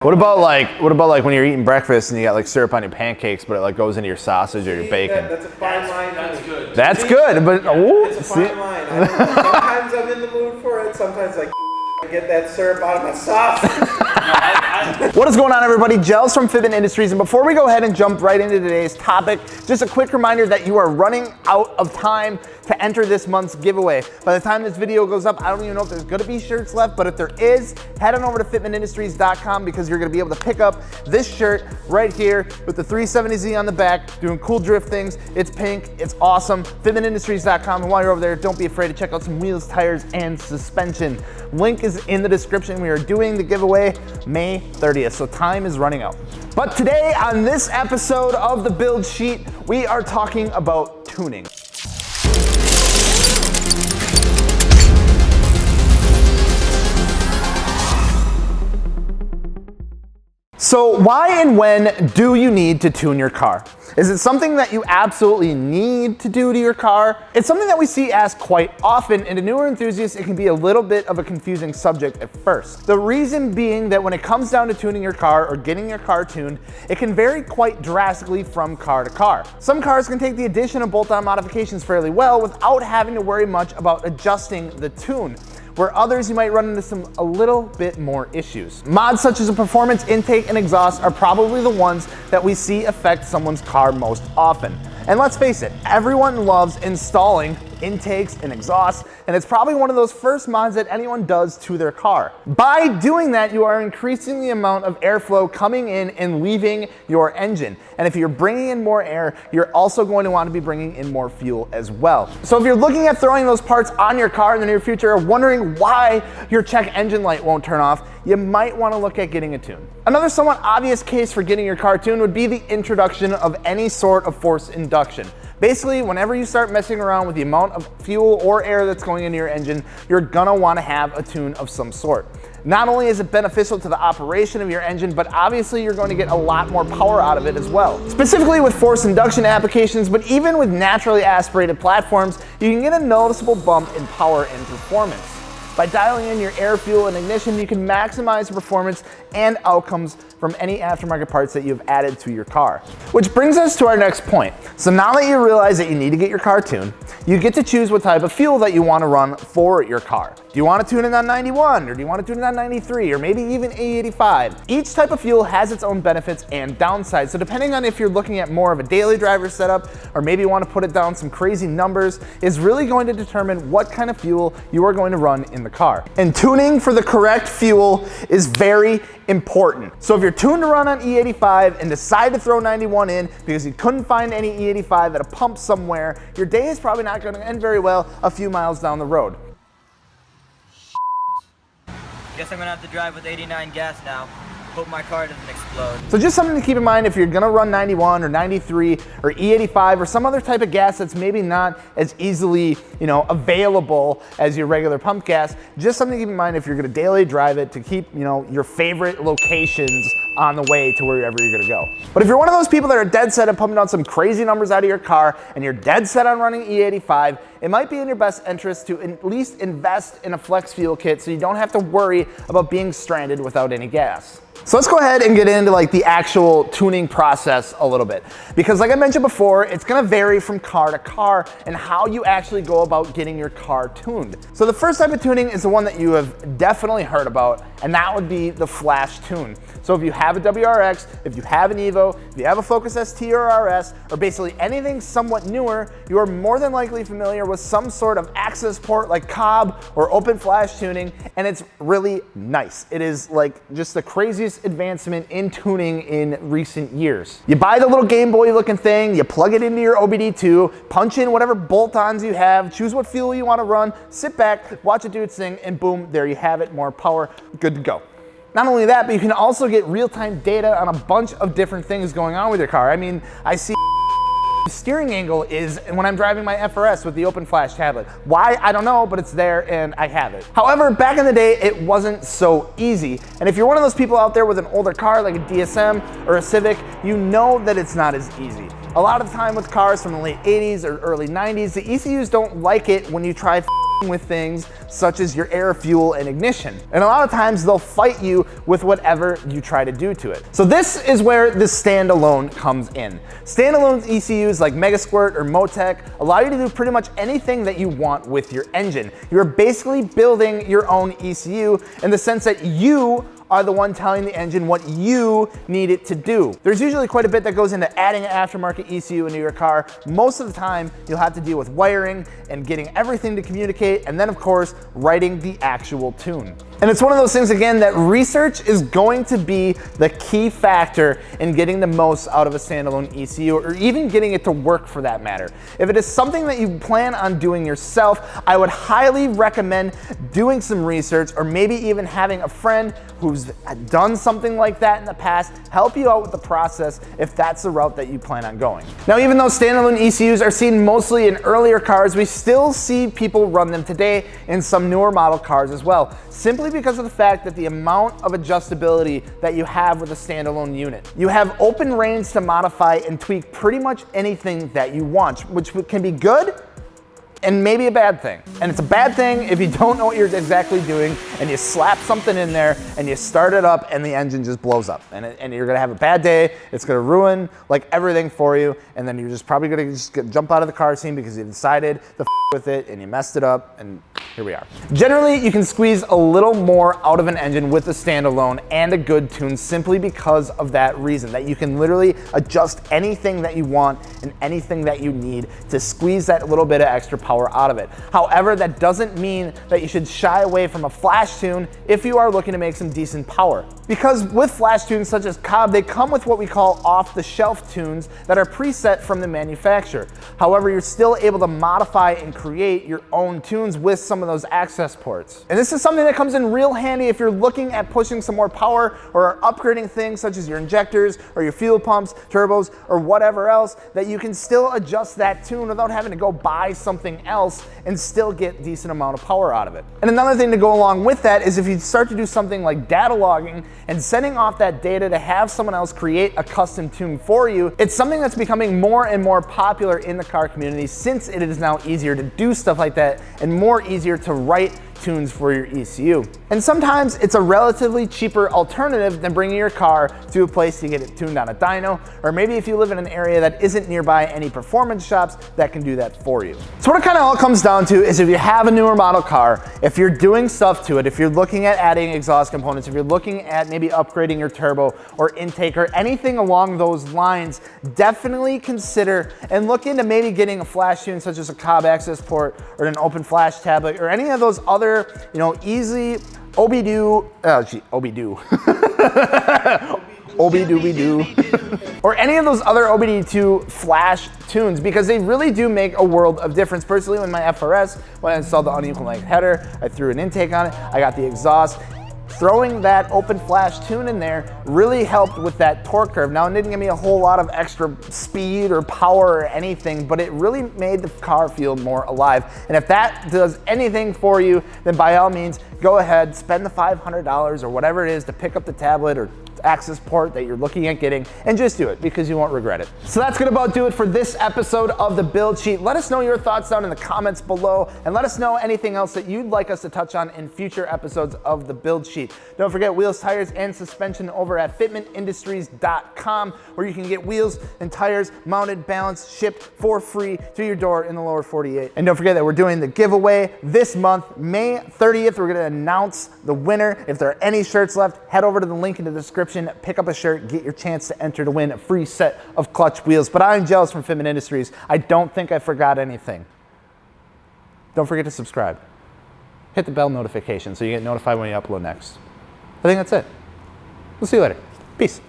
What about like when you're eating breakfast and you got like syrup on your pancakes, but it like goes into your sausage or your bacon? That's a fine line. That's good. That's good, but It's a fine line. Sometimes I'm in the mood for it. Sometimes I get that syrup out of my sausage. What is going on, everybody? Gels from Fitment Industries, and before we go ahead and jump right into today's topic, just a quick reminder that you are running out of time to enter this month's giveaway. By the time this video goes up, I don't even know if there's gonna be shirts left, but if there is, head on over to fitmentindustries.com because you're gonna be able to pick up this shirt right here with the 370Z on the back, doing cool drift things. It's pink, it's awesome. Fitmentindustries.com, and while you're over there, don't be afraid to check out some wheels, tires, and suspension. Link is in the description. We are doing the giveaway May 30th, so time is running out. But today on this episode of the Build Sheet, we are talking about tuning. So why and when do you need to tune your car? Is it something that you absolutely need to do to your car? It's something that we see asked quite often, and to newer enthusiasts, it can be a little bit of a confusing subject at first. The reason being that when it comes down to tuning your car or getting your car tuned, it can vary quite drastically from car to car. Some cars can take the addition of bolt-on modifications fairly well without having to worry much about adjusting the tune, where others you might run into a little bit more issues. Mods such as a performance intake and exhaust are probably the ones that we see affect someone's car most often. And let's face it, everyone loves installing intakes and exhausts, and it's probably one of those first mods that anyone does to their car. By doing that, you are increasing the amount of airflow coming in and leaving your engine. And if you're bringing in more air, you're also going to want to be bringing in more fuel as well. So if you're looking at throwing those parts on your car in the near future, or wondering why your check engine light won't turn off, you might want to look at getting a tune. Another somewhat obvious case for getting your car tuned would be the introduction of any sort of forced induction. Basically, whenever you start messing around with the amount of fuel or air that's going into your engine, you're gonna wanna have a tune of some sort. Not only is it beneficial to the operation of your engine, but obviously you're going to get a lot more power out of it as well. Specifically with forced induction applications, but even with naturally aspirated platforms, you can get a noticeable bump in power and performance. By dialing in your air, fuel, and ignition, you can maximize the performance and outcomes from any aftermarket parts that you've added to your car. Which brings us to our next point. So now that you realize that you need to get your car tuned, you get to choose what type of fuel that you want to run for your car. Do you want to tune it on 91, or do you want to tune it on 93, or maybe even E85? Each type of fuel has its own benefits and downsides, so depending on if you're looking at more of a daily driver setup, or maybe you want to put it down some crazy numbers, is really going to determine what kind of fuel you are going to run in the car. And tuning for the correct fuel is very important. So if you're tuned to run on E85 and decide to throw 91 in because you couldn't find any E85 at a pump somewhere, your day is probably not going to end very well a few miles down the road. Guess I'm gonna have to drive with 89 gas now. Hope my car doesn't explode. So just something to keep in mind if you're gonna run 91 or 93 or E85 or some other type of gas that's maybe not as easily, available as your regular pump gas, just something to keep in mind if you're gonna daily drive it to keep, your favorite locations on the way to wherever you're gonna go. But if you're one of those people that are dead set on pumping out some crazy numbers out of your car and you're dead set on running E85, it might be in your best interest to at least invest in a flex fuel kit so you don't have to worry about being stranded without any gas. So let's go ahead and get into the actual tuning process a little bit. Because like I mentioned before, it's gonna vary from car to car and how you actually go about getting your car tuned. So the first type of tuning is the one that you have definitely heard about, and that would be the flash tune. So if you have a WRX, if you have an Evo, if you have a Focus ST or RS, or basically anything somewhat newer, you are more than likely familiar with some sort of access port like Cobb or open flash tuning, and it's really nice. It is just the craziest advancement in tuning in recent years. You buy the little Game Boy looking thing, you plug it into your OBD2, punch in whatever bolt-ons you have, choose what fuel you want to run, sit back, watch it do its thing, and boom, there you have it, more power, good to go. Not only that, but you can also get real-time data on a bunch of different things going on with your car. I mean, I see steering angle is when I'm driving my FRS with the open flash tablet. Why? I don't know, but it's there and I have it. However, back in the day, it wasn't so easy. And if you're one of those people out there with an older car like a DSM or a Civic, you know that it's not as easy. A lot of the time with cars from the late 80s or early 90s, the ECUs don't like it when you try with things such as your air, fuel, and ignition. And a lot of times they'll fight you with whatever you try to do to it. So this is where the standalone comes in. Standalone ECUs like Megasquirt or Motec allow you to do pretty much anything that you want with your engine. You're basically building your own ECU in the sense that you are the one telling the engine what you need it to do. There's usually quite a bit that goes into adding an aftermarket ECU into your car. Most of the time, you'll have to deal with wiring and getting everything to communicate, and then of course, writing the actual tune. And it's one of those things, again, that research is going to be the key factor in getting the most out of a standalone ECU, or even getting it to work for that matter. If it is something that you plan on doing yourself, I would highly recommend doing some research, or maybe even having a friend who's done something like that in the past help you out with the process if that's the route that you plan on going. Now, even though standalone ECUs are seen mostly in earlier cars, we still see people run them today in some newer model cars as well, simply because of the fact that the amount of adjustability that you have with a standalone unit. You have open range to modify and tweak pretty much anything that you want, which can be good and maybe a bad thing. And it's a bad thing if you don't know what you're exactly doing and you slap something in there and you start it up and the engine just blows up. And you're gonna have a bad day, it's gonna ruin like everything for you, and then you're just probably gonna jump out of the car scene because you decided to with it and you messed it up, and here we are. Generally, you can squeeze a little more out of an engine with a standalone and a good tune simply because of that reason, that you can literally adjust anything that you want and anything that you need to squeeze that little bit of extra power out of it. However, that doesn't mean that you should shy away from a flash tune if you are looking to make some decent power. Because with flash tunes such as Cobb, they come with what we call off-the-shelf tunes that are preset from the manufacturer. However, you're still able to modify and create your own tunes with some of those access ports. And this is something that comes in real handy if you're looking at pushing some more power or upgrading things such as your injectors or your fuel pumps, turbos, or whatever else, that you can still adjust that tune without having to go buy something else and still get decent amount of power out of it. And another thing to go along with that is if you start to do something like data logging and sending off that data to have someone else create a custom tune for you, it's something that's becoming more and more popular in the car community, since it is now easier to do stuff like that and more easier to write tunes for your ECU. And sometimes it's a relatively cheaper alternative than bringing your car to a place to get it tuned on a dyno, or maybe if you live in an area that isn't nearby any performance shops that can do that for you. So what it kind of all comes down to is if you have a newer model car, if you're doing stuff to it, if you're looking at adding exhaust components, if you're looking at maybe upgrading your turbo or intake or anything along those lines, definitely consider and look into maybe getting a flash tune such as a Cobb access port or an open flash tablet or any of those other, easy Obi-Doo, Obi-Doobie-Doo, or any of those other OBD2 flash tunes, because they really do make a world of difference. Personally, with my FRS, when I installed the unequal length header, I threw an intake on it, I got the exhaust. Throwing that open flash tune in there really helped with that torque curve. Now, it didn't give me a whole lot of extra speed or power or anything, but it really made the car feel more alive. And if that does anything for you, then by all means, go ahead, spend the $500 or whatever it is to pick up the tablet or access port that you're looking at getting, and just do it because you won't regret it. So that's gonna about do it for this episode of the Build Sheet. Let us know your thoughts down in the comments below, and let us know anything else that you'd like us to touch on in future episodes of the Build Sheet. Don't forget wheels, tires, and suspension over at fitmentindustries.com, where you can get wheels and tires mounted, balanced, shipped for free to your door in the lower 48. And don't forget that we're doing the giveaway this month, May 30th. We're gonna announce the winner. If there are any shirts left, head over to the link in the description, pick up a shirt, get your chance to enter to win a free set of clutch wheels. But I'm Jealous from Fitment Industries. I don't think I forgot anything. Don't forget to subscribe. Hit the bell notification so you get notified when you upload next. I think that's it. We'll see you later. Peace.